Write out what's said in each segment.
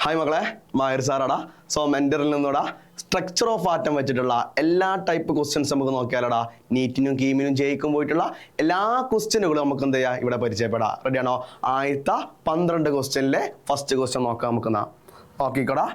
Hi മക്കളെ, മായർ സാറാടാ. So മെന്ററിൽ നിന്നോടാ structure of atom വെച്ചിട്ടുള്ള എല്ലാ ടൈപ്പ് ക്വസ്റ്റ്യൻസ് നമുക്ക് നോക്കിയാലടാ. നീറ്റിനും കീമിനും ജയിക്കും പോയിട്ടുള്ള എല്ലാ ക്വസ്റ്റ്യനുകളും നമുക്ക് എന്ത് ചെയ്യാം, ഇവിടെ പരിചയപ്പെടാം. റെഡിയാണോ? 1012 ക്വസ്റ്റ്യനിലെ ഫസ്റ്റ് ക്വസ്റ്റ്യൻ നോക്കാം നമുക്ക്. നോക്കിക്കോടാ.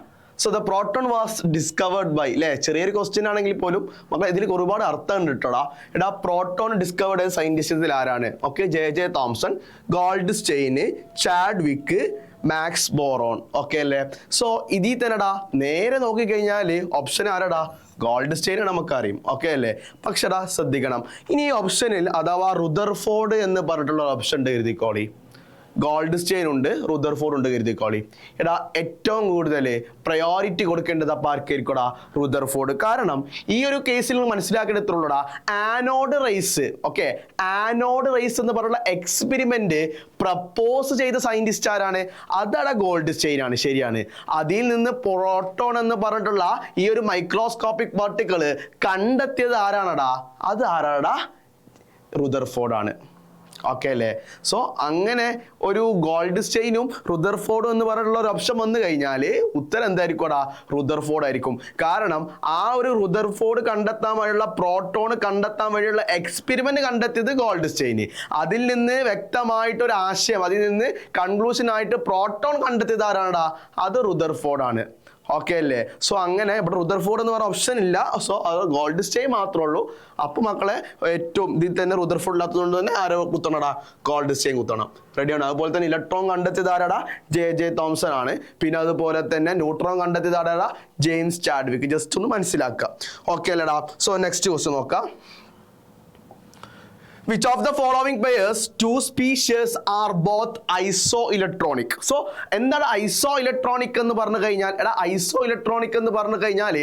So the proton was discovered by, അല്ലേ? ചെറിയൊരു ക്വസ്റ്റ്യൻ ആണെങ്കിൽ പോലും മക്കളെ ഇതിൽ ഒരുപാട് അർത്ഥം ഉണ്ട് കേട്ടോടാ. എടാ, പ്രോട്ടോൺ ഡിസ്കവേർഡ് ചെയ്ത സയന്റിസ്റ്റിൽ ആരാണ്? Okay, J Thomson, Goldstein, Chadwick, Max Born. Okay അല്ലേ? സോ ഇതിൽ തന്നെടാ നേരെ നോക്കിക്കഴിഞ്ഞാൽ ഓപ്ഷൻ ആരടാ? Gold stain നമുക്കറിയും. ഓക്കെ അല്ലേ? പക്ഷെടാ ശ്രദ്ധിക്കണം, ഇനി ഈ ഓപ്ഷനിൽ അഥവാ റുദർഫോർഡ് എന്ന് പറഞ്ഞിട്ടുള്ള ഓപ്ഷൻ ഉണ്ട്, എഴുതിക്കോളി. ഗോൾഡ് സ്റ്റെയിൻ ഉണ്ട്, റുദർഫോർഡ് ഉണ്ട്, കരുതിക്കോളി. എടാ, ഏറ്റവും കൂടുതൽ പ്രയോറിറ്റി കൊടുക്കേണ്ടത് അപ്പം ആർക്കായിരിക്കോടാ? റുദർഫോർഡ്. കാരണം ഈ ഒരു കേസിൽ മനസ്സിലാക്കിയെടുത്തുള്ളൂടാ, anode rays. Okay, anode rays എന്ന് പറഞ്ഞുള്ള എക്സ്പെരിമെന്റ് പ്രപ്പോസ് ചെയ്ത സയന്റിസ്റ്റ് ആരാണ്? അതാണ് ഗോൾഡ് സ്റ്റെയിൻ ആണ്. ശരിയാണ്. അതിൽ നിന്ന് പ്രോട്ടോൺ എന്ന് പറഞ്ഞിട്ടുള്ള ഈ ഒരു മൈക്രോസ്കോപ്പിക് പാർട്ടിക്കിൾ കണ്ടെത്തിയത് ആരാണടാ? അത് ആരാടാ? റുദർഫോർഡ് ആണ്. ഓക്കെ അല്ലേ? സോ അങ്ങനെ ഒരു ഗോൾഡ് സ്റ്റെയിനും റുദർഫോർഡും എന്ന് പറഞ്ഞിട്ടുള്ള ഒരു ഓപ്ഷൻ വന്നു കഴിഞ്ഞാൽ ഉത്തരം എന്തായിരിക്കുംടാ? റുദർഫോർഡ് ആയിരിക്കും. കാരണം ആ ഒരു റുദർഫോർഡ് കണ്ടെത്താൻ വഴിയുള്ള പ്രോട്ടോൺ കണ്ടെത്താൻ വഴിയുള്ള എക്സ്പെരിമെന്റ് കണ്ടെത്തിയത് ഗോൾഡ് സ്റ്റെയിന്. അതിൽ നിന്ന് വ്യക്തമായിട്ടൊരു ആശയം, അതിൽ നിന്ന് കൺക്ലൂഷൻ ആയിട്ട് പ്രോട്ടോൺ കണ്ടെത്തിയത് ആരാണടാ? അത് റുദർഫോർഡ് ആണ്. ഓക്കെ അല്ലേ? സോ അങ്ങനെ ഇവിടെ റുദർഫോർഡ് എന്ന് പറഞ്ഞ ഓപ്ഷൻ ഇല്ല. സോ അത് ഗോൾഡ് സ്റ്റെയിൻ മാത്രമേ ഉള്ളൂ. അപ്പോൾ മക്കളെ ഏറ്റവും ഇതിൽ തന്നെ റുദർഫോർഡ് ഇല്ലാത്തതുകൊണ്ട് തന്നെ ആരോ കുത്തണടാ? Gold stain കുത്തണം. റെഡിയാണ്? അതുപോലെ തന്നെ ഇലക്ട്രോൺ കണ്ടെത്തിയത് ആരാടാ? ജെ തോംസൺ ആണ്. പിന്നെ അതുപോലെ തന്നെ ന്യൂട്രോൺ കണ്ടെത്തിയത് ആരാടാ? James Chadwick. ജസ്റ്റ് ഒന്ന് മനസ്സിലാക്കുക. ഓക്കെ അല്ലേടാ? സോ നെക്സ്റ്റ് ക്വസ്റ്റ്യൻ നോക്കാം. Which of the following pairs two species are both isoelectronic? So എന്താണ് isoelectronic എന്ന് പറഞ്ഞു കഴിഞ്ഞാൽ? എടാ, isoelectronic എന്ന് പറഞ്ഞു കഴിഞ്ഞാൽ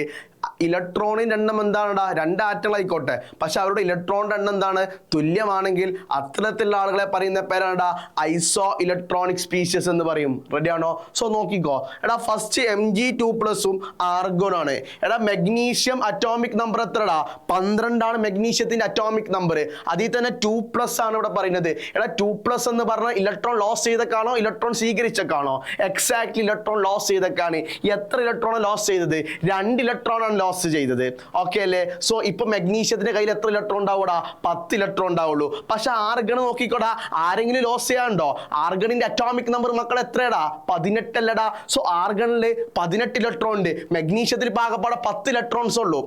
ഇലക്ട്രോണിൻ്റെ എണ്ണം എന്താണെടാ? 2 ആറ്റങ്ങൾ ആയിക്കോട്ടെ, പക്ഷെ അവരുടെ ഇലക്ട്രോണിൻ്റെ എണ്ണം എന്താണ്? തുല്യമാണെങ്കിൽ അത്തരത്തിലുള്ള ആളുകളെ പറയുന്ന പേരാണ് ഐസോ ഇലക്ട്രോണിക് സ്പീഷ്യസ് എന്ന് പറയും. റെഡിയാണോ? സോ നോക്കിക്കോ. എടാ, ഫസ്റ്റ് Mg2+ ആർഗോൺ ആണ്. എടാ, മെഗ്നീഷ്യം അറ്റോമിക് നമ്പർ എത്രടാ? 12 ആണ് മെഗ്നീഷ്യത്തിന്റെ അറ്റോമിക് നമ്പർ. അതിൽ തന്നെ 2+ ആണ് ഇവിടെ പറയുന്നത്. എടാ, 2+ എന്ന് പറഞ്ഞാൽ ഇലക്ട്രോൺ ലോസ് ചെയ്തേക്കാണോ ഇലക്ട്രോൺ സ്വീകരിച്ചേക്കാണോ? എക്സാക്ട്ലി ഇലക്ട്രോൺ ലോസ് ചെയ്തേക്കാണ്. എത്ര ഇലക്ട്രോൺ ലോസ് ചെയ്തത്? 2 ഇലക്ട്രോൺ ലോസ് ചെയ്തത്. ഓക്കെ അല്ലേ? സോ ഇപ്പൊ മെഗ്നീഷ്യത്തിന്റെ കയ്യിൽ എത്ര ഇലക്ട്രോൺ ഉണ്ടാവൂടാ? 10 ഇലക്ട്രോൺ ഉണ്ടാവുള്ളൂ. പക്ഷെ ആർഗൺ നോക്കിക്കോടാ, ആരെങ്കിലും ലോസ് ചെയ്യാനുണ്ടോ? ആർഗണിന്റെ അറ്റോമിക് നമ്പർ മക്കൾ എത്രയടാ? 18 അല്ലടാ. സോ ആർഗണില് 18 ഇലക്ട്രോൺ ഉണ്ട്, മെഗ്നീഷ്യത്തിൽ പാകപ്പാടെ 10 ഇലക്ട്രോൺസ് ഉള്ളൂ.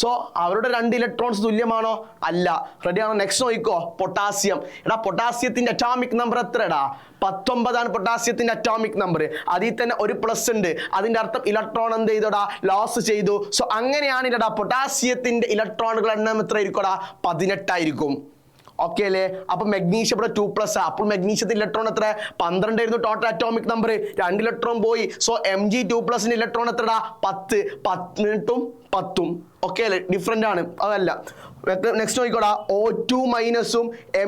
സോ അവരുടെ 2 ഇലക്ട്രോൺസ് തുല്യമാണോ? അല്ല. റെഡിയാണോ? നെക്സ്റ്റ് നോക്കിക്കോ. പൊട്ടാസ്യം. എടാ, പൊട്ടാസ്യത്തിന്റെ അറ്റോമിക് നമ്പർ എത്രടാ? 19 ആണ് പൊട്ടാസ്യത്തിന്റെ അറ്റോമിക് നമ്പർ. അതിൽ തന്നെ ഒരു പ്ലസ് ഉണ്ട്. അതിന്റെ അർത്ഥം ഇലക്ട്രോൺ എന്ത് ചെയ്തോടാ? ലോസ് ചെയ്തു. സോ അങ്ങനെയാണ് ഇല്ലടാ പൊട്ടാസ്യത്തിന്റെ ഇലക്ട്രോണുകൾ എണ്ണം എത്ര ആയിരിക്കോടാ? 18 ആയിരിക്കും. ഓക്കെ അല്ലേ? അപ്പൊ മെഗ്നീഷ്യം ഇവിടെ 2+. അപ്പോൾ മെഗ്നീഷ്യത്തിന്റെ ഇലക്ട്രോൺ എത്ര? 12 ആയിരുന്നു ടോട്ടൽ അറ്റോമിക് നമ്പർ. 2 ഇലക്ട്രോൺ പോയി. സോ Mg2+ ഇലക്ട്രോൺ എത്രടാ? 10. 18ഉം 10ഉം ഓക്കെ അല്ലേ? ഡിഫറെന്റ് ആണ്, അതല്ല. നെക്സ്റ്റ് നോക്കിക്കോടാ. O2-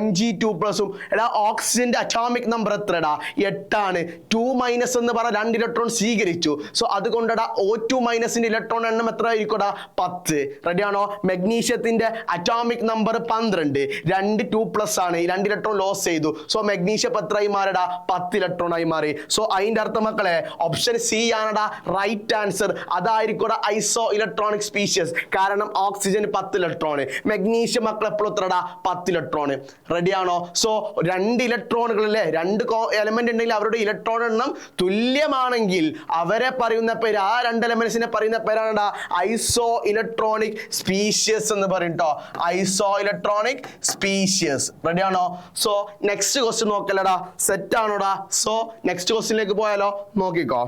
Mg2+. എടാ, ഓക്സിജന്റെ അറ്റോമിക് നമ്പർ എത്രടാ? 8 ആണ്. 2- എന്ന് പറഞ്ഞ 2 ഇലക്ട്രോൺ സ്വീകരിച്ചു. സോ അതുകൊണ്ടടാ O2- ഇലക്ട്രോൺ എണ്ണം എത്ര ആയിരിക്കോടാ? 10. റെഡിയാണോ? മെഗ്നീഷ്യത്തിന്റെ അറ്റോമിക് നമ്പർ 12. 2 2+ ആണ്. 2 ഇലക്ട്രോൺ ലോസ് ചെയ്തു. സോ മെഗ്നീഷ്യം എത്രയായി മാറിടാ? 10 ഇലക്ട്രോൺ ആയി മാറി. സോ അതിന്റെ അർത്ഥം മക്കളെ ഓപ്ഷൻ സി ആണടാ റൈറ്റ് ആൻസർ. അതായിരിക്കോടാ ഐസോ ഇലക്ട്രോണിക് സ്പീഷ്യസ്. കാരണം ഓക്സിജൻ 10 ഇലക്ട്രോൺ, മെഗ്നീഷ്യം മക്കൾ എപ്പോഴും എത്രടാ? 10 ഇലക്ട്രോൺ. റെഡിയാണോ? സോ 2 ഇലക്ട്രോണുകളിലെ 2 എലമെന്റ് ഉണ്ടെങ്കിൽ അവരുടെ ഇലക്ട്രോൺ എണ്ണം തുല്യമാണെങ്കിൽ അവരെ പറയുന്ന പേര്, ആ 2 എലമെന്റ്സിനെ പറയുന്ന പേരാണ് ഐസോ ഇലക്ട്രോണിക് സ്പീഷ്യസ് എന്ന് പറയും ട്ടോ. Isoelectronic species. റെഡിയാണോ? സോ നെക്സ്റ്റ് ക്വസ്റ്റ്യൻ നോക്കല്ലടാ. സെറ്റ് ആണോടാ? സോ നെക്സ്റ്റ് ക്വസ്റ്റ്യനിലേക്ക് പോയാലോ? നോക്കിക്കോ.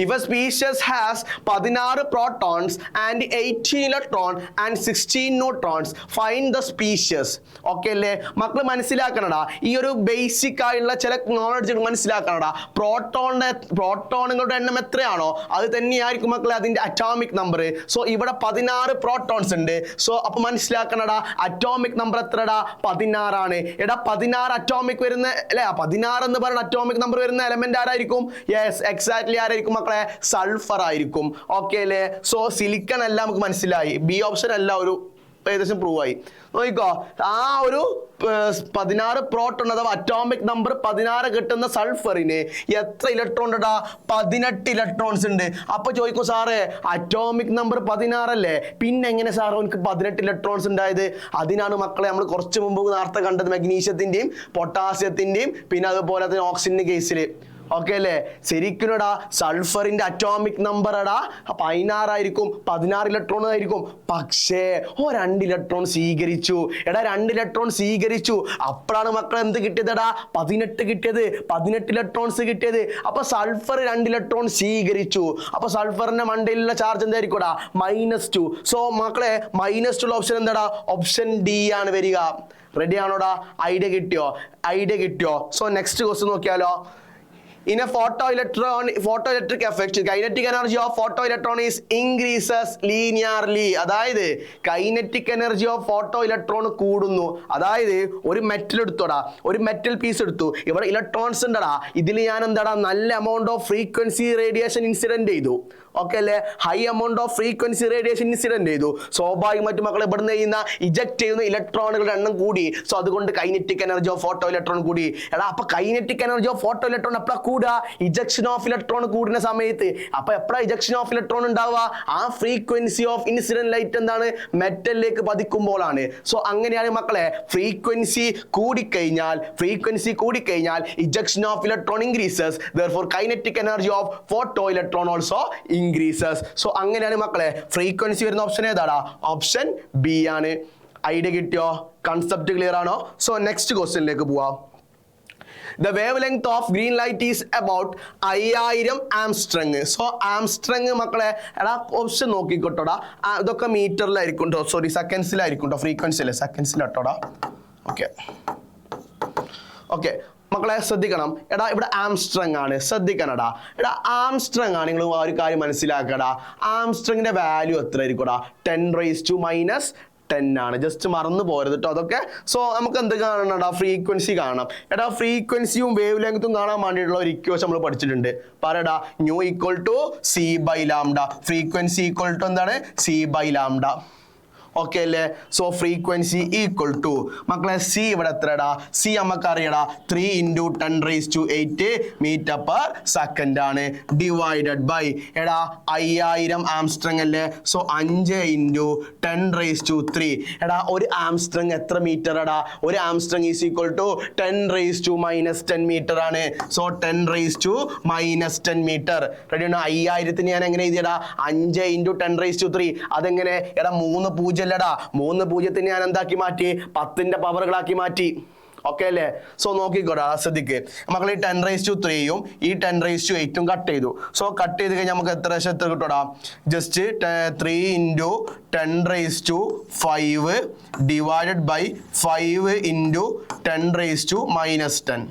If a species has 16 protons and 18 electron and 16 neutrons, find the species. Okay അല്ലേ? മക്കൾ മനസ്സിലാക്കണടാ, ഈ ഒരു ബേസിക് ആയിട്ടുള്ള ചില നോളജ് മനസ്സിലാക്കണടാ. പ്രോട്ടോണുകളുടെ എണ്ണം എത്രയാണോ അത് തന്നെയായിരിക്കും മക്കളെ അതിന്റെ അറ്റോമിക് നമ്പർ. സോ ഇവിടെ 16 പ്രോട്ടോൺസ് ഉണ്ട്. സോ അപ്പൊ മനസ്സിലാക്കണടാ അറ്റോമിക് നമ്പർ എത്രടാ? 16 ആണ്. എടാ, 16 അറ്റോമിക് വരുന്ന അല്ലെ? 16 എന്ന് പറയുന്ന അറ്റോമിക് നമ്പർ വരുന്ന എലമെന്റ് ആരായിരിക്കും? യെസ്, എക്സാക്ട്ലി ആരായിരിക്കും? സൾഫർ ആയിരിക്കും. ഓക്കെ അല്ലേ? സോ സിലിക്കൺ അല്ല, നമുക്ക് മനസ്സിലായി. ബി ഓപ്ഷൻ അല്ല ഒരു ഏകദേശം പ്രൂവ് ആയി. നോക്കിക്കോ, ആ ഒരു 16 പ്രോട്ടോൺ അഥവാ അറ്റോമിക് നമ്പർ 16 കിട്ടുന്ന സൾഫറിന് എത്ര ഇലക്ട്രോൺ ഉണ്ടാ? 18 ഇലക്ട്രോൺസ് ഉണ്ട്. അപ്പൊ ചോദിക്കും സാറേ അറ്റോമിക് നമ്പർ 16 അല്ലേ, പിന്നെ എങ്ങനെ സാറേ എനിക്ക് 18 ഇലക്ട്രോൺസ് ഉണ്ടായത്? അതിനാണ് മക്കളെ നമ്മൾ കുറച്ച് മുമ്പ് നേരത്തെ കണ്ടത് മഗ്നീഷ്യത്തിന്റെയും പൊട്ടാസ്യത്തിന്റെയും പിന്നെ അതുപോലെ തന്നെ ഓക്സിജന്റെ കേസിൽ. ഓക്കെ അല്ലേ? ശരിക്കുംടാ സൾഫറിന്റെ അറ്റോമിക് നമ്പർ എടാ 16 ആയിരിക്കും, 16 ഇലക്ട്രോൺ ആയിരിക്കും. പക്ഷേ 2 ഇലക്ട്രോൺ സ്വീകരിച്ചു. 2 ഇലക്ട്രോൺ സ്വീകരിച്ചു. അപ്പോഴാണ് മക്കൾ എന്ത് കിട്ടിയതെടാ? 18 കിട്ടിയത്, 18 ഇലക്ട്രോൺസ് കിട്ടിയത്. അപ്പൊ സൾഫർ 2 ഇലക്ട്രോൺ സ്വീകരിച്ചു. അപ്പൊ സൾഫറിന്റെ മണ്ടയിലുള്ള ചാർജ് എന്തായിരിക്കും? -2. സോ മക്കളെ -2 ഉള്ള ഓപ്ഷൻ എന്താടാ? ഓപ്ഷൻ ഡി ആണ് വരിക. റെഡി ആണോടാ? ഐഡിയ കിട്ടിയോ? സോ നെക്സ്റ്റ് ക്വസ്റ്റ്യൻ നോക്കിയാലോ. In a photoelectric effect, kinetic energy of photoelectron is increases linearly. അതായത് kinetic energy of photoelectron കൂടുന്നു. അതായത് ഒരു മെറ്റൽ എടുത്തോടാ, ഒരു മെറ്റൽ പീസ് എടുത്തു, ഇവിടെ ഇലക്ട്രോൺസ് ഉണ്ടടാ, ഇതിൽ ഞാൻ എന്താടാ നല്ല amount of frequency radiation incident ചെയ്തു. ഓക്കെ അല്ലേ? High amount of frequency radiation incident ചെയ്തു. സ്വാഭാവികമായിട്ട് മക്കളെ ഇവിടുന്ന് ചെയ്യുന്ന ഇജക്ട് ചെയ്യുന്ന ഇലക്ട്രോണുകളുടെ എണ്ണം കൂടി. സോ അതുകൊണ്ട് kinetic energy of photo electron കൂടി. അപ്പൊ kinetic energy of photo electron എപ്പോഴാ കൂടുക? ഇജക്ഷൻ ഓഫ് ഇലക്ട്രോൺ കൂടുന്ന സമയത്ത്. അപ്പൊ എപ്പോഴാ ഇജക്ഷൻ ഓഫ് ഇലക്ട്രോൺ ഉണ്ടാവുക? ആ ഫ്രീക്വൻസി ഓഫ് ഇൻസിഡന്റ് ലൈറ്റ് എന്താണ്? മെറ്റലിലേക്ക് പതിക്കുമ്പോഴാണ്. സോ അങ്ങനെയാണ് മക്കളെ ഫ്രീക്വൻസി കൂടിക്കഴിഞ്ഞാൽ ejection of electron increases, therefore kinetic energy of photo electron also increases. So അങ്ങനെയാണ് മക്കളെ ഫ്രീക്വൻസി വരുന്ന ഓപ്ഷൻ ഏതാടാ? ഓപ്ഷൻ ബി ആണ്. ഐഡിയ കിട്ടിയോ? കൺസെപ്റ്റ് ക്ലിയർ ആണോ? സോ നെക്സ്റ്റ് ക്വസ്റ്റ്യനിലേക്ക് പോവാം. The wavelength of green light is about 5000 Armstrong. So Armstrong മക്കളെ എടാ ഓപ്ഷൻ നോക്കിക്കോട്ടോടാ. ഇതൊക്കെ മീറ്ററിലായിരിക്കും കേട്ടോ, സോറി സെക്കൻഡ്സിലായിരിക്കും കേട്ടോ, ഫ്രീക്വൻസി അല്ലേ, സെക്കൻഡ്സിലോട്ടോടാ. ഓക്കെ മക്കളെ ശ്രദ്ധിക്കണം. എടാ ഇവിടെ ആംസ്ട്രങ് ആണ്, ശ്രദ്ധിക്കണടാ. എടാ ആംസ്ട്രങ് ആണ്, നിങ്ങൾ ഒരു കാര്യം മനസ്സിലാക്കടാ. ആംസ്ട്രങ്ങിന്റെ വാല്യൂ എത്ര ആയിരിക്കും? 10⁻10 ആണ്. ജസ്റ്റ് മറന്നു പോരുത് കേട്ടോ അതൊക്കെ. സോ നമുക്ക് എന്ത് കാണണം? ഫ്രീക്വൻസി കാണണം. എടാ ഫ്രീക്വൻസിയും വേവ് ലെങ്ത്തും കാണാൻ വേണ്ടിയിട്ടുള്ള ഒരു ഇക്വേഷൻ നമ്മൾ പഠിച്ചിട്ടുണ്ട്. പറയടാ, nu equal to c by lambda. Frequency equal to എന്താണ്? C by lambda. ഓക്കെ അല്ലേ? സോ ഫ്രീക്വൻസി ഈക്വൽ ടു മക്കളെ സി ഇവിടെ എത്രടാ? സി നമുക്കറിയടാ 3 × 10⁸ മീറ്റർ പെർ സെക്കൻഡ് ആണ്. ഡിവൈഡഡ് ബൈ എടാ 5000 ആംസ്ട്രങ് അല്ലേ? സോ 5 × 10⁻3. എടാ ഒരു ആംസ്ട്രങ് എത്ര മീറ്റർ എടാ? ഒരു angstrom is equal to 10⁻−10 metre ആണ്. So 10⁻−10 metre. റെഡി ആണോ? 5000 ഞാൻ എങ്ങനെ എഴുതിയടാ? 5 × 10⁻3. അതെങ്ങനെ എടാ? 3 0 അല്ലടാ, 3 0 ഞാൻ എന്താക്കി മാറ്റി? 10ന്റെ പവറുകളാക്കി മാറ്റി. ഓക്കെ അല്ലേ? സോ നോക്കിക്കോടാ, ശ്രദ്ധിക്ക് മക്കളെ. ഈ 10⁻3യും ഈ 10⁻8ഉം കട്ട് ചെയ്തു. സോ കട്ട് ചെയ്ത് കഴിഞ്ഞാൽ നമുക്ക് എത്ര കിട്ടൂടാ? Just 3 × 10⁻5 divided by 5 × 10⁻−10.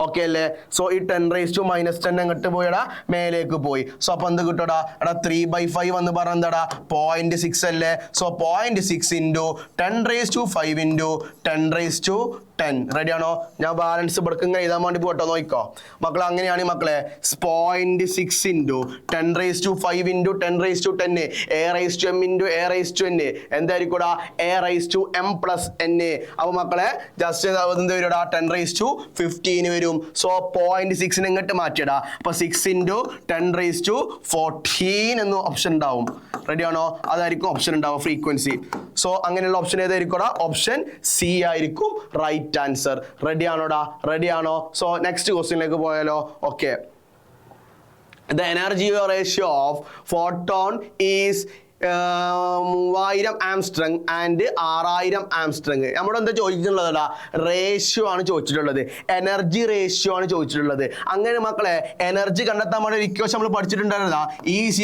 ഓക്കെ അല്ലേ? സോ ഈ 10⁻−10 അങ്ങോട്ട് പോയടാ, മേലേക്ക് പോയി. സോ അപ്പൊ എന്ത് കിട്ടൂടാ? എടാ 3/5 എന്ന് പറഞ്ഞ എന്താടാ? 0.6 അല്ലേ? സോ 0.6 × 10⁻5 × 10⁻10. റെഡി ആണോ? ഞാൻ ബാലൻസ് ഇവിടേക്ക് ഇങ്ങനെ എഴുതാൻ വേണ്ടി പോട്ടോ. നോക്കിക്കോ മക്കളെ, അങ്ങനെയാണ് മക്കളെ. 0.6 × 10⁻5 × 10⁻10 A⁻m × A⁻n എന്തായിരിക്കൂടാ? A⁻m+n. അപ്പൊ മക്കളെ ജസ്റ്റ് എന്ത് വരുടാ? 10⁻15 വരും. സോ 0.6 ഇങ്ങോട്ട് മാറ്റിയടാ. അപ്പൊ 6 × 10⁻14 എന്ന ഓപ്ഷൻ ഉണ്ടാവും. റെഡി ആണോ? അതായിരിക്കും ഓപ്ഷൻ ഉണ്ടാവും ഫ്രീക്വൻസി. സോ അങ്ങനെയുള്ള ഓപ്ഷൻ ഏതായിരിക്കും? ഓപ്ഷൻ സി ആയിരിക്കും റൈറ്റ് ആൻസർ. റെഡി ആണോടാ? റെഡി ആണോ? സോ നെക്സ്റ്റ് ക്വസ്റ്റ്യനിലേക്ക് പോയാലോ? Okay. The energy ratio of photon is 3000 Armstrong and 6000 Armstrong. നമ്മുടെ എന്താ ചോദിച്ചിട്ടുള്ളതാ? റേഷ്യോ ആണ് ചോദിച്ചിട്ടുള്ളത്, എനർജി റേഷ്യോ ആണ് ചോദിച്ചിട്ടുള്ളത്. അങ്ങനെ മക്കളെ എനർജി കണ്ടെത്താൻ വേണ്ടി ഒരു ഇക്വേഷൻ നമ്മൾ പഠിച്ചിട്ടുണ്ടായിരുന്നതാ. E =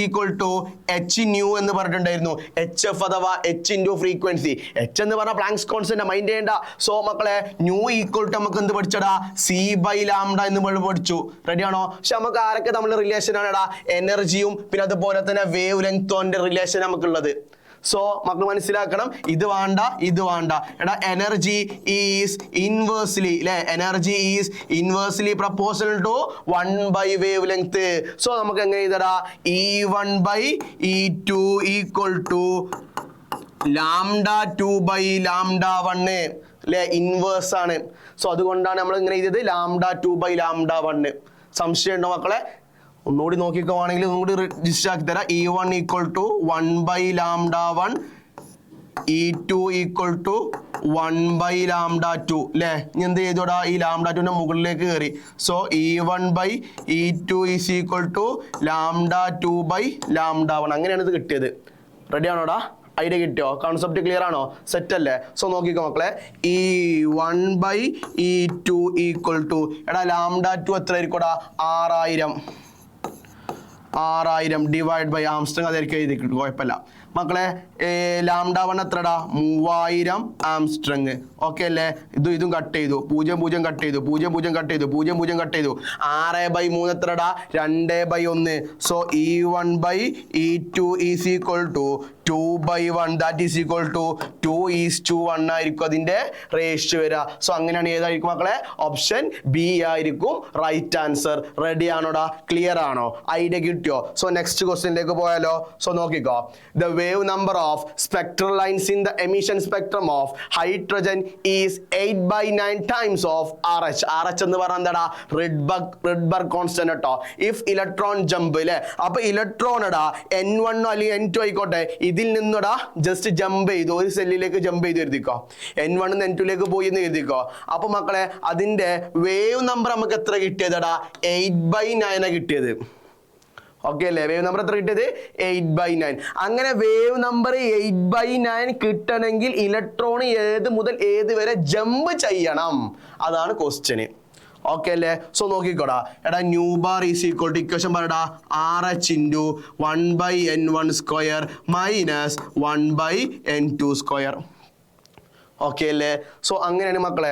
hν എന്ന് പറഞ്ഞിട്ടുണ്ടായിരുന്നു. HF അഥവാ H × ഫ്രീക്വൻസി. H എന്ന് പറഞ്ഞാൽ പ്ലാങ്ക്സ് കോൺസ്റ്റന്റ്, മൈൻഡ് ചെയ്യേണ്ട. സോ മക്കളെ ന്യൂ = നമുക്ക് എന്ത് പഠിച്ചടാ? C/λ എന്ന് പഠിച്ചു. റെഡി ആണോ? പക്ഷെ നമുക്ക് ആരൊക്കെ തമ്മിലുള്ള റിലേഷൻ ആണെടാ? എനർജിയും പിന്നെ അതുപോലെ തന്നെ വേവ് ലെങ്ത്തോന്റെ റിലേഷൻ നമുക്കുള്ളത്. സോ മക്കൾ മനസ്സിലാക്കണം, ഇത് വേണ്ട ഇത് വേണ്ട. എടാ എനർജി ഈസ് ഇൻവേഴ്സ്ലി അല്ലെ, energy is inversely proportional to 1 wavelength. So നമുക്ക് എങ്ങനെ എഴുതടാ? E1/E2 = ലാംഡ 2/λ1 അല്ലെ ഇൻവേഴ്സ് ആണ്. സോ അതുകൊണ്ടാണ് നമ്മൾ ഇങ്ങനെ ചെയ്തത് ലാംഡ 2/λ1. സംശയം ഉണ്ടോ മക്കളെ? ഒന്നുകൂടി നോക്കിക്കോവാണെങ്കിൽ ഒന്നുകൂടി രജിസ്റ്റർ ആക്കി തരാം. E1 = 1/λ1, E2 = 1/λ2 അല്ലേ? ഇനി എന്ത് ചെയ്തോടാ? ഈ λ2ന്റെ മുകളിലേക്ക് കയറി. So E1/E2 = λ2/λ1. അങ്ങനെയാണ് ഇത് കിട്ടിയത്. റെഡി ആണോടാ? ഐഡിയ കിട്ടിയോ? കോൺസെപ്റ്റ് ക്ലിയർ ആണോ? സെറ്റ് അല്ലേ? സോ നോക്കിക്കോ മക്കളെ. E1/E2 = എടാ λ2 എത്ര ആയിരിക്കോടാ? 6000 ഡിവൈഡ് ബൈ ആംസ്ട്രിങ് അതായിരിക്കും എഴുതി കിട്ടും, കുഴപ്പമില്ല മക്കളെ. λ1 എത്രടാ? 3000 ആംസ്ട്രിങ്. ഓക്കെ അല്ലേ? ഇതും കട്ട് ചെയ്തു, 0 കട്ട് ചെയ്തു, 0 കട്ട് ചെയ്തു, 0 കട്ട് ചെയ്തു. 6/3 എത്രടാ? 2/1. So E1/E2 = 2/1. That is equal to 2:1 ആയിരിക്കും അതിന്റെ റേഷ്യോ വരിക. സോ അങ്ങനെയാണ് ഏതായിരിക്കും മക്കളെ? ഓപ്ഷൻ ബി ആയിരിക്കും റൈറ്റ് ആൻസർ. റെഡി ആണോടാ? ക്ലിയർ ആണോ? ഐഡിയ കിട്ടിയോ? സോ നെക്സ്റ്റ് ക്വസ്റ്റ്യനിലേക്ക് പോയാലോ? സോ നോക്കിക്കോ. The wave number of spectral lines in the emission spectrum of hydrogen is 8/9 times of RH. RH എന്ന് പറഞ്ഞാൽ എന്താടാ? റിഡ്ബർഗ് കോൺസ്റ്റന്റ് കേട്ടോ. ഇഫ് ഇലക്ട്രോൺ ജമ്പ് അല്ലേ? അപ്പൊ ഇലക്ട്രോൺ എടാ N1 അല്ലെങ്കിൽ N2 ആയിക്കോട്ടെ, ഇതിൽ നിന്നടാ ജസ്റ്റ് ജമ്പ് ചെയ്തു, ഒരു സെല്ലിലേക്ക് ജമ്പ് ചെയ്ത് എഴുതിക്കോ. N1 N2ലേക്ക് പോയി എന്ന് എഴുതിക്കോ. അപ്പൊ മക്കളെ അതിന്റെ വേവ് നമ്പർ നമുക്ക് എത്ര കിട്ടിയതടാ? 8/9 കിട്ടിയത്. ഓക്കെ അല്ലേ? വേവ് നമ്പർ എത്ര കിട്ടിയത്? 8/9. അങ്ങനെ വേവ് നമ്പർ 8/9 കിട്ടണമെങ്കിൽ ഇലക്ട്രോൺ ഏത് മുതൽ ഏത് വരെ ജമ്പ് ചെയ്യണം? അതാണ് ക്വസ്റ്റ്യൻ. ഓക്കെ അല്ലേ? സോ നോക്കിക്കോടാ. എടാ nu bar is equal to equation പറയടാ RH × 1/n1² minus 1/n2². Okay അല്ലേ? സോ അങ്ങനെയാണ് മക്കളെ.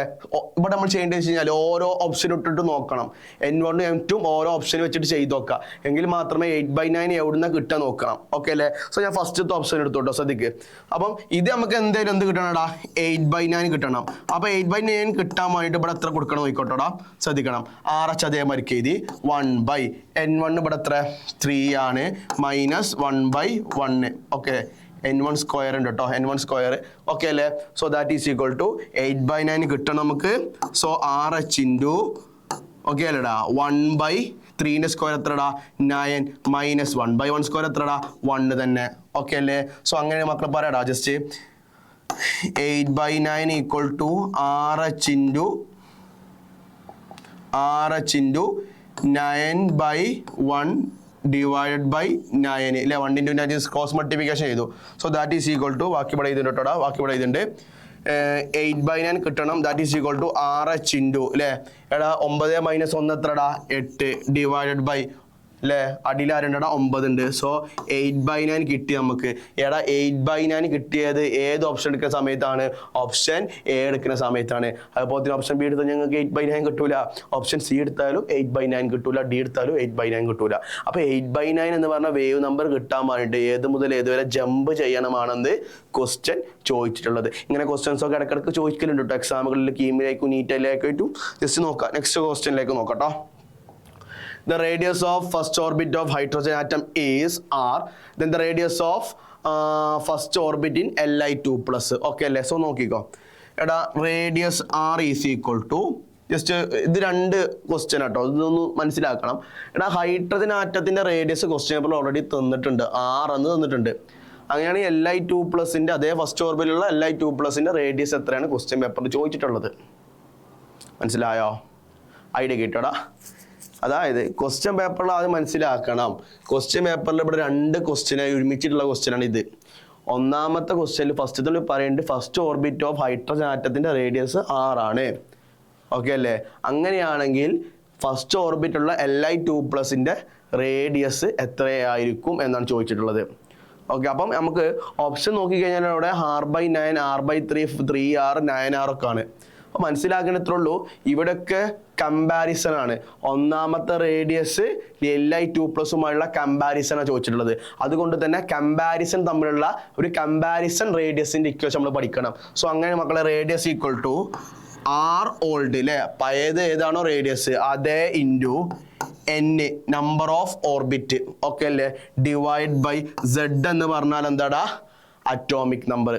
ഇവിടെ നമ്മൾ ചെയ്യേണ്ടത് വെച്ച് കഴിഞ്ഞാൽ ഓരോ ഓപ്ഷൻ ഇട്ടിട്ട് നോക്കണം. N1 N2 ഓരോ ഓപ്ഷൻ വെച്ചിട്ട് ചെയ്ത് നോക്കാം, എങ്കിൽ മാത്രമേ 8/9 എവിടുന്ന കിട്ടാൻ നോക്കണം. ഓക്കെ അല്ലേ? സോ ഞാൻ ഫസ്റ്റത്തെ ഓപ്ഷൻ എടുത്തോട്ടോ, ശ്രദ്ധിക്ക്. അപ്പം ഇത് നമുക്ക് എന്തായാലും എന്ത് കിട്ടണടാ? 8/9 കിട്ടണം. അപ്പൊ 8/9 കിട്ടാൻ വേണ്ടിയിട്ട് ഇവിടെ എത്ര കൊടുക്കണം നോക്കിക്കോട്ടോടാ, ശ്രദ്ധിക്കണം. RH അതേമാതിരി എഴുതി 1/n1 ഇവിടെ എത്ര? 3 ആണ്, മൈനസ് 1/1. ഓക്കെ, N1² ഉണ്ട് കേട്ടോ, N1². ഓക്കെ അല്ലേ? So that is equal to 8/9 കിട്ടണം നമുക്ക്. സോ RH × ഓക്കെ അല്ലേടാ 1/3² എത്രടാ? 9 മൈനസ് 1/1² എത്രടാ? 1 തന്നെ. ഓക്കെ അല്ലേ? സോ അങ്ങനെ മക്കളെ പറയടാ just 8/9 equal to RH × 9/1 divided by 9 അല്ലെ? 1 × 9 ക്രോസ് മൾട്ടിപ്ലിക്കേഷൻ ചെയ്തു. So that is equal to, ബാക്കി ഇവിടെ ചെയ്തിട്ടുണ്ട് കേട്ടോ, ബാക്കി ഇവിടെ ചെയ്തിട്ടുണ്ട്. 8/9 കിട്ടണം. That is equal to RH × അല്ലേ? എടാ 9 - 1 എത്രടാ? 8 ഡിവൈഡഡ് ബൈ അല്ലേ? അടിയിൽ ആരുണ്ടടാ? 9 ഉണ്ട്. സോ 8/9 കിട്ടി നമുക്ക്. എടാ 8/9 കിട്ടിയത് ഏത് ഓപ്ഷൻ എടുക്കുന്ന സമയത്താണ്? ഓപ്ഷൻ എ എടുക്കുന്ന സമയത്താണ്. അതുപോലെ തന്നെ ഓപ്ഷൻ ബി എടുത്താൽ ഞങ്ങൾക്ക് 8/9 കിട്ടൂല. ഓപ്ഷൻ സി എടുത്താലും 8/9 കിട്ടൂല, ഡി എടുത്താലും 8/9 കിട്ടൂല. അപ്പൊ 8/9 എന്ന് പറഞ്ഞ വേവ് നമ്പർ കിട്ടാൻ വേണ്ടിയിട്ട് ഏത് മുതൽ ഏതുവരെ ജമ്പ് ചെയ്യണമാണെന്ന് ക്വസ്റ്റ്യൻ ചോദിച്ചിട്ടുള്ളത്. ഇങ്ങനെ ക്വസ്റ്റ്യൻസ് ഒക്കെ ഇടയ്ക്കിടയ്ക്ക് ചോദിക്കലുണ്ട് കേട്ടോ എക്സാമുകളിൽ, കീമിലേക്കും നീറ്റിലേക്കായിട്ടും. ജസ്റ്റ് നോക്കാം. നെക്സ്റ്റ് ക്വസ്റ്റ്യനിലേക്ക് നോക്കട്ടോ. The radius of first orbit of hydrogen atom is R. Then the radius of first orbit in Li2+. Okay അല്ലേ? സോ നോക്കിക്കോ. എടാ radius R is equal to, just ഇത് രണ്ട് ക്വസ്റ്റ്യൻ ആട്ടോ, ഇതൊന്ന് മനസ്സിലാക്കണം. എടാ ഹൈഡ്രജൻ ആറ്റത്തിന്റെ റേഡിയസ് ക്വസ്റ്റ്യൻ പേപ്പറിൽ ഓൾറെഡി തന്നിട്ടുണ്ട്, R എന്ന് തന്നിട്ടുണ്ട്. അങ്ങനെയാണെങ്കിൽ Li2+ന്റെ അതേ ഫസ്റ്റ് ഓർബിറ്റിലുള്ള Li2+ന്റെ റേഡിയസ് എത്രയാണ് ക്വസ്റ്റ്യൻ പേപ്പറിൽ ചോദിച്ചിട്ടുള്ളത്? മനസ്സിലായോ? ഐഡിയ കിട്ടോടാ? അതായത് ക്വസ്റ്റ്യൻ പേപ്പറിൽ ആദ്യം മനസ്സിലാക്കണം. ക്വസ്റ്റ്യൻ പേപ്പറിൽ ഇവിടെ രണ്ട് ക്വസ്റ്റ്യനായി ഒരുമിച്ചിട്ടുള്ള ക്വസ്റ്റ്യനാണ് ഇത്. ഒന്നാമത്തെ ക്വസ്റ്റ്യനിൽ ഫസ്റ്റത്തിൽ പറയുന്നുണ്ട് ഫസ്റ്റ് ഓർബിറ്റ് ഓഫ് ഹൈഡ്രജൻ ആറ്റത്തിന്റെ റേഡിയസ് R ആണ്. ഓക്കെ അല്ലേ? അങ്ങനെയാണെങ്കിൽ ഫസ്റ്റ് ഓർബിറ്റുള്ള Li2+ന്റെ റേഡിയസ് എത്രയായിരിക്കും എന്നാണ് ചോദിച്ചിട്ടുള്ളത്. ഓക്കെ, അപ്പം നമുക്ക് ഓപ്ഷൻ നോക്കിക്കഴിഞ്ഞാൽ അവിടെ R/9, R/3, 3R, 9R ഒക്കെ ആണ്. അപ്പോൾ മനസ്സിലാക്കണത്രേ ഉള്ളൂ, ഇവിടെയൊക്കെ കമ്പാരിസൺ ആണ്. ഒന്നാമത്തെ റേഡിയസ് Li2+ഉമായുള്ള കമ്പാരിസണാണ് ചോദിച്ചിട്ടുള്ളത്. അതുകൊണ്ട് തന്നെ കമ്പാരിസൺ തമ്മിലുള്ള ഒരു കമ്പാരിസൺ റേഡിയസിന്റെ ഇക്വേഷൻ നമ്മൾ പഠിക്കണം. സോ അങ്ങനെ മക്കളെ radius equal to R old അല്ലേ? പഴയത് ഏതാണോ റേഡിയസ് അതേ into N number of orbit. Okay അല്ലേ? ഡിവൈഡ് ബൈ Z എന്ന് പറഞ്ഞാൽ എന്താടാ? Atomic number.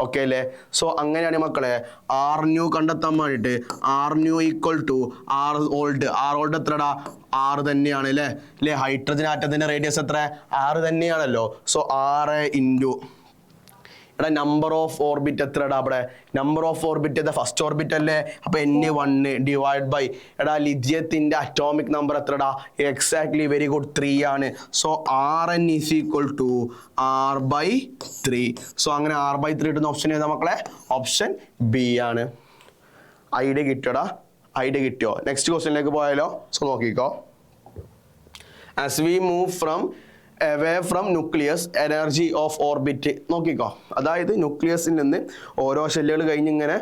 ഓക്കെ അല്ലേ? സോ അങ്ങനെയാണ് മക്കളെ ആർ ന്യൂ കണ്ടെത്താൻ വേണ്ടിയിട്ട് R new equal to R old. R old എത്രടാ? 6 തന്നെയാണ് അല്ലേ? ഹൈഡ്രജൻ ആറ്റത്തിന്റെ റേഡിയസ് എത്ര? 6 തന്നെയാണല്ലോ. സോ 6 ഇൻറ്റു എടാ നമ്പർ ഓഫ് ഓർബിറ്റ് എത്രടാ? അവിടെ number of orbit first orbit അല്ലേ? അപ്പൊ N1 ഡിവൈഡ് ബൈ എടാ ലിഥിയത്തിന്റെ അറ്റോമിക് നമ്പർ എത്രടാ? എക്സാക്ട്ലി, വെരി ഗുഡ്, 3 ആണ്. So Rn is equal to R/3. So അങ്ങനെ R/3 കിട്ടുന്ന ഓപ്ഷൻ ഏതാ മക്കളെ? ഓപ്ഷൻ ബി ആണ്. ഐഡിയ കിട്ടിയോടാ? ഐഡിയ കിട്ടിയോ? നെക്സ്റ്റ് ക്വസ്റ്റ്യനിലേക്ക് പോയാലോ? സോ നോക്കിക്കോ. As we move from away from nucleus energy of orbit. നോക്കിക്കോ, അതായത് ന്യൂക്ലിയസിൽ നിന്ന് ഓരോ ഷെല്ലുകൾ കഴിഞ്ഞ് ഇങ്ങനെ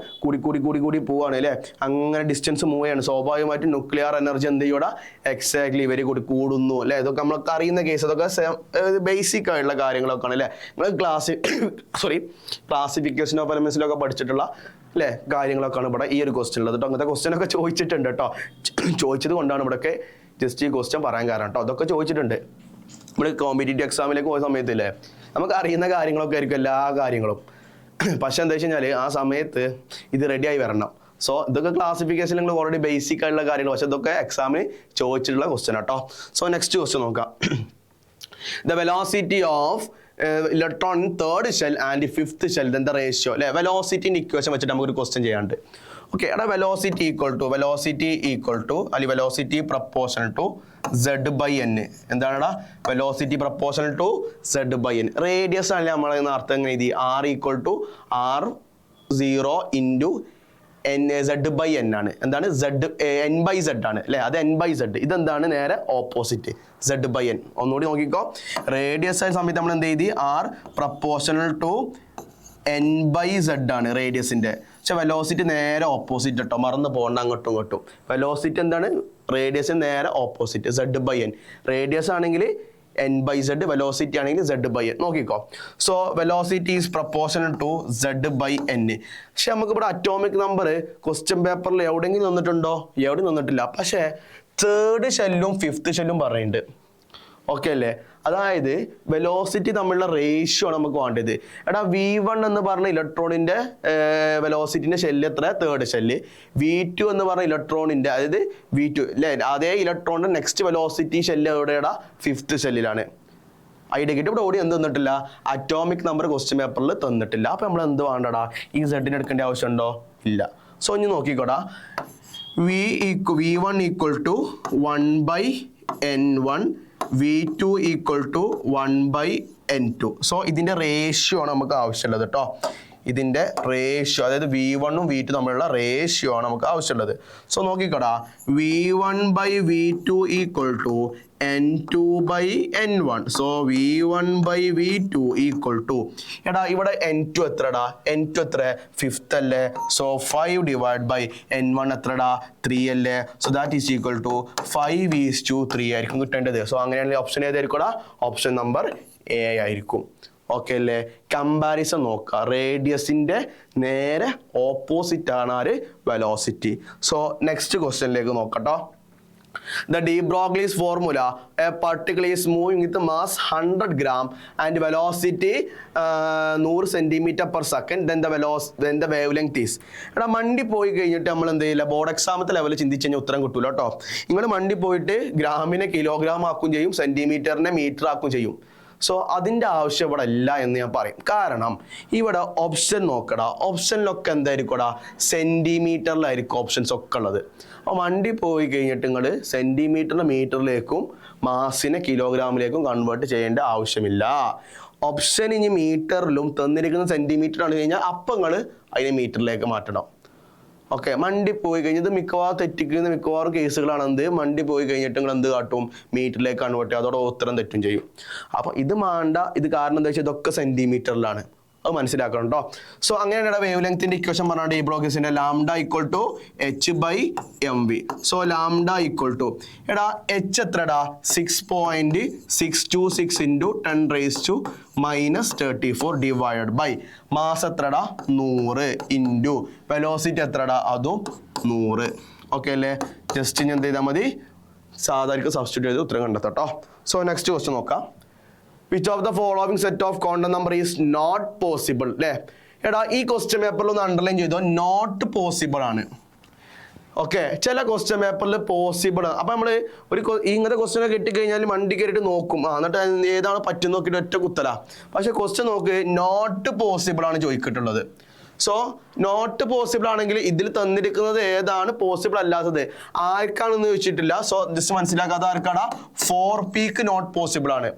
കൂടി പോവാണ് അല്ലേ? അങ്ങനെ ഡിസ്റ്റൻസ് മൂവ് ചെയ്യാണ്. സ്വാഭാവികമായിട്ട് ന്യൂക്ലിയർ എനർജി എന്ത് ചെയ്യൂടാ? എക്സാക്ട്ലി, വെരി ഗുഡ്, കൂടുന്നു അല്ലേ? ഇതൊക്കെ നമ്മൾക്ക് അറിയുന്ന കേസ്, അതൊക്കെ ബേസിക് ആയിട്ടുള്ള കാര്യങ്ങളൊക്കെയാണ് അല്ലേ? നിങ്ങൾ ക്ലാസിഫിക്കേഷൻ ഓഫ് എലമെന്റ്സിലൊക്കെ പഠിച്ചിട്ടുള്ള അല്ലേ കാര്യങ്ങളൊക്കെയാണ് ഇവിടെ ഈ ഒരു ക്വസ്റ്റ്യൻ ഉള്ളത് കേട്ടോ. അങ്ങനത്തെ ക്വസ്റ്റ്യൻ ഒക്കെ ചോദിച്ചിട്ടുണ്ട് കേട്ടോ. ചോദിച്ചത് കൊണ്ടാണ് ഇവിടെയൊക്കെ ജസ്റ്റ് ഈ ക്വസ്റ്റ്യൻ പറയാൻ കാരണം കേട്ടോ. അതൊക്കെ ചോദിച്ചിട്ടുണ്ട്. നമ്മൾ കോമ്പറ്റേറ്റീവ് എക്സാമിലേക്ക് പോയ സമയത്തില്ലേ നമുക്ക് അറിയുന്ന കാര്യങ്ങളൊക്കെ ആയിരിക്കും എല്ലാ കാര്യങ്ങളും. പക്ഷെ എന്താ വെച്ച് കഴിഞ്ഞാൽ ആ സമയത്ത് ഇത് റെഡിയായി വരണം. സോ ഇതൊക്കെ ക്ലാസിഫിക്കേഷൻ നിങ്ങൾ ഓൾറെഡി ബേസിക് ആയിട്ടുള്ള കാര്യങ്ങൾ, പക്ഷെ ഇതൊക്കെ എക്സാമിന് ചോദിച്ചിട്ടുള്ള ക്വസ്റ്റ്യൻ കേട്ടോ. സോ നെക്സ്റ്റ് ക്വസ്റ്റ്യൻ നോക്കാം. The velocity of electron in third shell and fifth shell എന്താ റേഷ്യോ അല്ലെ? വെലോസിറ്റിന്റെ ഇക്വേഷൻ വെച്ചിട്ട് നമുക്കൊരു ക്വസ്റ്റ്യൻ ചെയ്യാണ്ട്. ഓക്കെ, എടാ വെലോസിറ്റി ഈക്വൽ ടു അല്ലെങ്കിൽ വെലോസിറ്റി പ്രപ്പോർഷണൽ ടു Z/N. എന്താണെടാ? Velocity proportional to Z/N. Radius ആണല്ലേ നമ്മളെ അർത്ഥം എങ്ങനെ എഴുതി? R equal to R0 into Z/N ആണ്. എന്താണ്? N/Z ആണ് അല്ലെ? അത് N/Z. ഇതെന്താണ്? നേരെ ഓപ്പോസിറ്റ് Z/N. ഒന്നുകൂടി നോക്കിക്കോ. റേഡിയസ് ആയ സമയത്ത് നമ്മൾ എന്ത് എഴുതി? R പ്രപ്പോർഷണൽ ടു N/Z ആണ് റേഡിയസിന്റെ. പക്ഷെ വെലോസിറ്റി നേരെ ഓപ്പോസിറ്റ് കേട്ടോ, മറന്നു പോകണ്ട അങ്ങോട്ടും ഇങ്ങോട്ടും. വെലോസിറ്റി എന്താണ്? റേഡിയസിന് നേരെ ഓപ്പോസിറ്റ് Z/N. റേഡിയസ് ആണെങ്കിൽ N/Z, വെലോസിറ്റി ആണെങ്കിൽ Z/N. നോക്കിക്കോ. So velocity is proportional to Z/N. പക്ഷെ നമുക്ക് ഇവിടെ അറ്റോമിക് നമ്പർ ക്വസ്റ്റ്യൻ പേപ്പറിൽ എവിടെയെങ്കിലും നിന്നിട്ടുണ്ടോ? എവിടെയും നിന്നിട്ടില്ല. പക്ഷേ തേർഡ് ഷെല്ലും ഫിഫ്ത്ത് ഷെല്ലും പറയുന്നുണ്ട്. ഓക്കെ അല്ലേ? അതായത് വെലോസിറ്റി തമ്മിലുള്ള റേഷ്യോ ആണ് നമുക്ക് വേണ്ടത്. എടാ V1 എന്ന് പറഞ്ഞ ഇലക്ട്രോണിന്റെ വെലോസിറ്റിന്റെ ഷെല്ല് എത്ര? Third shell. V2 എന്ന് പറഞ്ഞ ഇലക്ട്രോണിന്റെ, അതായത് V2 അല്ലേ, അതേ ഇലക്ട്രോണിന്റെ നെക്സ്റ്റ് വെലോസിറ്റി ഷെല്ല് എവിടെയാടാ? ഫിഫ്ത്ത് ഷെല്ലിലാണ്. ഐഡിയ കിട്ടി. ഇവിടെ ഓടി എന്ത് തന്നിട്ടില്ല? അറ്റോമിക് നമ്പർ ക്വസ്റ്റ്യൻ പേപ്പറിൽ തന്നിട്ടില്ല. അപ്പൊ നമ്മൾ എന്ത് വേണ്ടടാ? ഈ സെഡിന് എടുക്കേണ്ട ആവശ്യമുണ്ടോ? ഇല്ല. സോ ഇനി നോക്കിക്കോടാ. V1 equal to 1/N1, V2 equal to 1/N2. So ഇതിന്റെ റേഷ്യോ ആണ് നമുക്ക് ആവശ്യമുള്ളത് കേട്ടോ. ഇതിന്റെ റേഷ്യോ, അതായത് V1ഉം V2 തമ്മിലുള്ള റേഷ്യോ ആണ് നമുക്ക് ആവശ്യമുള്ളത്. സോ നോക്കിക്കോടാ. V1/V2 equal to N2/N1. So V1/V2 equal to എടാ ഇവിടെ N2 എത്രടാ? N2 എത്ര? 5th അല്ലേ? സോ 5 ഡിവൈഡ് ബൈ N1 എത്രടാ? 3 അല്ലേ? So that is equal to 5:3 ആയിരിക്കും കിട്ടേണ്ടത്. സോ അങ്ങനെയാണെങ്കിൽ ഓപ്ഷൻ ഏതായിരിക്കും? ഓപ്ഷൻ നമ്പർ എ ആയിരിക്കും. ഓക്കെ അല്ലേ? കമ്പാരിസൺ നോക്കുക. റേഡിയസിന്റെ നേരെ ഓപ്പോസിറ്റ് ആണ് ആര്? വെലോസിറ്റി. സോ നെക്സ്റ്റ് ക്വസ്റ്റ്യനിലേക്ക് നോക്കട്ടോ. The de Broglie's formula, a particle is moving with mass 100 gram and velocity 100 centimeter per second, then the wavelength is. എടാ മണ്ടി പോയി കഴിഞ്ഞിട്ട് നമ്മൾ എന്ത് ചെയ്യില്ല? ബോർഡ് എക്സാമത്തെ ലെവലിൽ ചിന്തിച്ച് കഴിഞ്ഞാൽ ഉത്തരം കിട്ടൂല കേട്ടോ. നിങ്ങൾ മണ്ടി പോയിട്ട് ഗ്രാമിനെ കിലോഗ്രാം ആക്കും ചെയ്യും, സെന്റിമീറ്ററിനെ മീറ്റർ ആക്കും ചെയ്യും. സോ അതിൻ്റെ ആവശ്യം ഇവിടെ ഇല്ല എന്ന് ഞാൻ പറയും. കാരണം ഇവിടെ ഓപ്ഷൻ നോക്കടാ. ഓപ്ഷനിലൊക്കെ എന്തായിരിക്കുംടാ? സെന്റിമീറ്ററിലായിരിക്കും ഓപ്ഷൻസ് ഒക്കെ ഉള്ളത്. അപ്പോൾ വണ്ടി പോയി കഴിഞ്ഞിട്ട് നിങ്ങൾ സെന്റിമീറ്ററിനെ മീറ്ററിലേക്കും മാസിനെ കിലോഗ്രാമിലേക്കും കൺവേർട്ട് ചെയ്യേണ്ട ആവശ്യമില്ല. ഓപ്ഷൻ ഇനി മീറ്ററിലും തന്നിരിക്കുന്ന സെന്റിമീറ്റർ ആണ് കഴിഞ്ഞാൽ അപ്പം നിങ്ങൾ അതിനെ മീറ്ററിലേക്ക് മാറ്റണം. ഓക്കെ, മണ്ടി പോയി കഴിഞ്ഞത് മിക്കവാറും തെറ്റിക്കുന്ന മിക്കവാറും കേസുകളാണ് എന്ത്? മണ്ടി പോയി കഴിഞ്ഞിട്ട് നിങ്ങൾ എന്ത് കാട്ടും? മീറ്ററിലേക്ക് കൺവേർട്ട് ചെയ്യും. അതോടെ ഉത്തരം തെറ്റും ചെയ്യും. അപ്പോൾ ഇത് വേണ്ട. ഇത് കാരണം എന്താ വെച്ചാൽ ഇതൊക്കെ സെന്റിമീറ്ററിലാണ്. അത് മനസ്സിലാക്കണം കേട്ടോ. സോ അങ്ങനെയാണ് വേവ് ലെങ്ത്തിന്റെ ഇക്വേഷൻ പറഞ്ഞാൽ ഈ ബ്ലോഗസിന്റെ lambda equal to H/mv. So lambda equal to എടാ H എത്രടാ? 6.626 ഇൻറ്റു 10⁻⁻34 ഡിവൈഡ് ബൈ മാസ് എത്രടാ? 100 ഇൻറ്റു വെലോസിറ്റി എത്രടാ? അതും 100. ഓക്കെ അല്ലേ? ജസ്റ്റ് ഞാൻ എന്ത് ചെയ്താൽ മതി? സാധാരണ സബ്സ്റ്റിറ്റ്യൂട്ട് ചെയ്ത് ഉത്തരം കണ്ടെത്താം കേട്ടോ. സോ നെക്സ്റ്റ് ക്വസ്റ്റ്യൻ നോക്കാം. Which of the following set of content number is not possible അല്ലേ. എടാ ഈ ക്വസ്റ്റ്യൻ പേപ്പറിൽ ഒന്ന് അണ്ടർലൈൻ ചെയ്തോ, നോട്ട് പോസിബിൾ ആണ്. ഓക്കെ, ചില ക്വസ്റ്റ്യൻ പേപ്പറിൽ പോസിബിൾ ആണ്. അപ്പം നമ്മൾ ഇങ്ങനത്തെ ക്വസ്റ്റ്യൻ കിട്ടിക്കഴിഞ്ഞാൽ വണ്ടി കയറിയിട്ട് നോക്കും, എന്നിട്ട് ഏതാണ് പറ്റുന്ന നോക്കിയിട്ട് ഒറ്റ കുത്തല. പക്ഷെ ക്വസ്റ്റ്യൻ നോക്ക്, നോട്ട് പോസിബിൾ ആണ് ചോദിച്ചിട്ടുള്ളത്. സോ നോട്ട് പോസിബിൾ ആണെങ്കിൽ ഇതിൽ തന്നിരിക്കുന്നത് ഏതാണ് പോസിബിൾ അല്ലാത്തത്, ആർക്കാണെന്ന് ചോദിച്ചിട്ടില്ല. സോ ജസ്റ്റ് മനസ്സിലാക്കാതെ ആർക്കാടാ 4P നോട്ട് പോസിബിൾ ആണ്.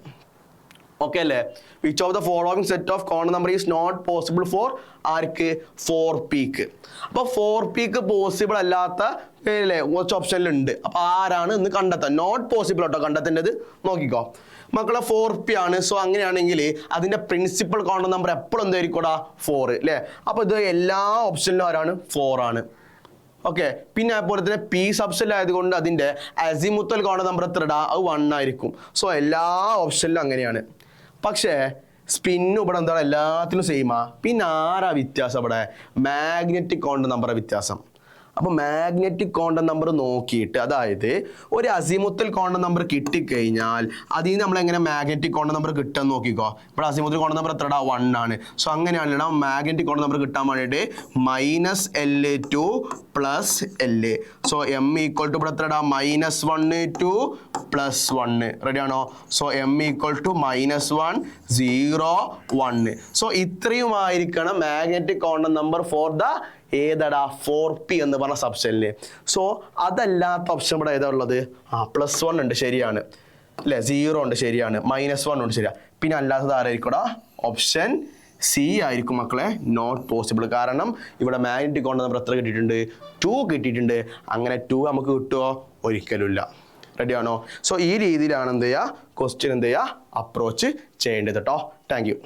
ഓക്കെ അല്ലേ. Which of the following set of content number is not possible for ആർക്ക് 4P. അപ്പോൾ 4P പോസിബിൾ അല്ലാത്ത അല്ലേ കുറച്ച് ഓപ്ഷനിലുണ്ട്. അപ്പോൾ ആരാണ് എന്ന് കണ്ടെത്താൻ, നോട്ട് പോസിബിൾ കേട്ടോ കണ്ടെത്തേണ്ടത്. നോക്കിക്കോ മക്കളെ, 4P ആണ്. സോ അങ്ങനെയാണെങ്കിൽ അതിൻ്റെ പ്രിൻസിപ്പൽ കോണ്ടന്റ് നമ്പർ എപ്പോഴും എന്തായിരിക്കൂടാ 4 അല്ലേ. അപ്പോൾ ഇത് എല്ലാ ഓപ്ഷനിലും ആരാണ് 4 ആണ്. ഓക്കെ, പിന്നെ അതുപോലെ തന്നെ P സബ്സെറ്റിലായതുകൊണ്ട് അതിൻ്റെ അസിമുത്തൽ കോണ്ടന്റ് നമ്പർ എത്രടാ, അത് 1 ആയിരിക്കും. സോ എല്ലാ ഓപ്ഷനിലും അങ്ങനെയാണ്. പക്ഷേ സ്പിന്നും ഇവിടെ എന്താണ് എല്ലാത്തിലും സെയിമാ. പിന്നെ ആരാ വ്യത്യാസം ഇവിടെ, മാഗ്നറ്റിക് കോണ്ടന്റ് നമ്പർ വ്യത്യാസം. അപ്പോൾ മാഗ്നറ്റിക് കോണ്ടന്റ് നമ്പർ നോക്കിയിട്ട്, അതായത് ഒരു അസിമുത്തൽ കോണ്ടന്റ് നമ്പർ കിട്ടിക്കഴിഞ്ഞാൽ അതിൽ നിന്ന് നമ്മൾ എങ്ങനെ മാഗ്നറ്റിക് കോണ്ടന്റ് നമ്പർ കിട്ടാൻ നോക്കിക്കോ. ഇപ്പോൾ അസിമുത്തൽ കോണ്ടന്റ് നമ്പർ എത്രടാ 1 ആണ്. സോ അങ്ങനെയാണല്ലോ മാഗ്നറ്റിക് കോണ്ടന്റ് നമ്പർ കിട്ടാൻ വേണ്ടിയിട്ട് -L to +L. So M equal to ഇവിടെ എത്രടാ -1 to +1. റെഡി ആണോ. So M equal to -1 0 1. So ഇത്രയുമായിരിക്കണം magnetic content number for the ഏതാടാ 4P എന്ന് പറഞ്ഞ സബ്സെറ്റില്. സോ അതല്ലാത്ത ഓപ്ഷൻ ഇവിടെ ഏതാ ഉള്ളത്, +1 ഉണ്ട് ശരിയാണ് അല്ലേ, 0 ഉണ്ട് ശരിയാണ്, -1 ഉണ്ട് ശരിയാണ്. പിന്നെ അല്ലാത്തത് ആരായിരിക്കടാ, ഓപ്ഷൻ C ആയിരിക്കും മക്കളെ, നോട്ട് പോസിബിൾ. കാരണം ഇവിടെ മാഗ്നറ്റിക് കോണ്ടന്റ് നമ്പർ എത്ര കിട്ടിയിട്ടുണ്ട്, 2 കിട്ടിയിട്ടുണ്ട്. അങ്ങനെ 2 നമുക്ക് കിട്ടുമോ, ഒരിക്കലും ഇല്ല. റെഡി ആണോ. സോ ഈ രീതിയിലാണ് എന്ത് ചെയ്യുക ക്വസ്റ്റ്യൻ എന്ത് ചെയ്യുക അപ്രോച്ച് ചെയ്യേണ്ടത് കേട്ടോ. Thank you.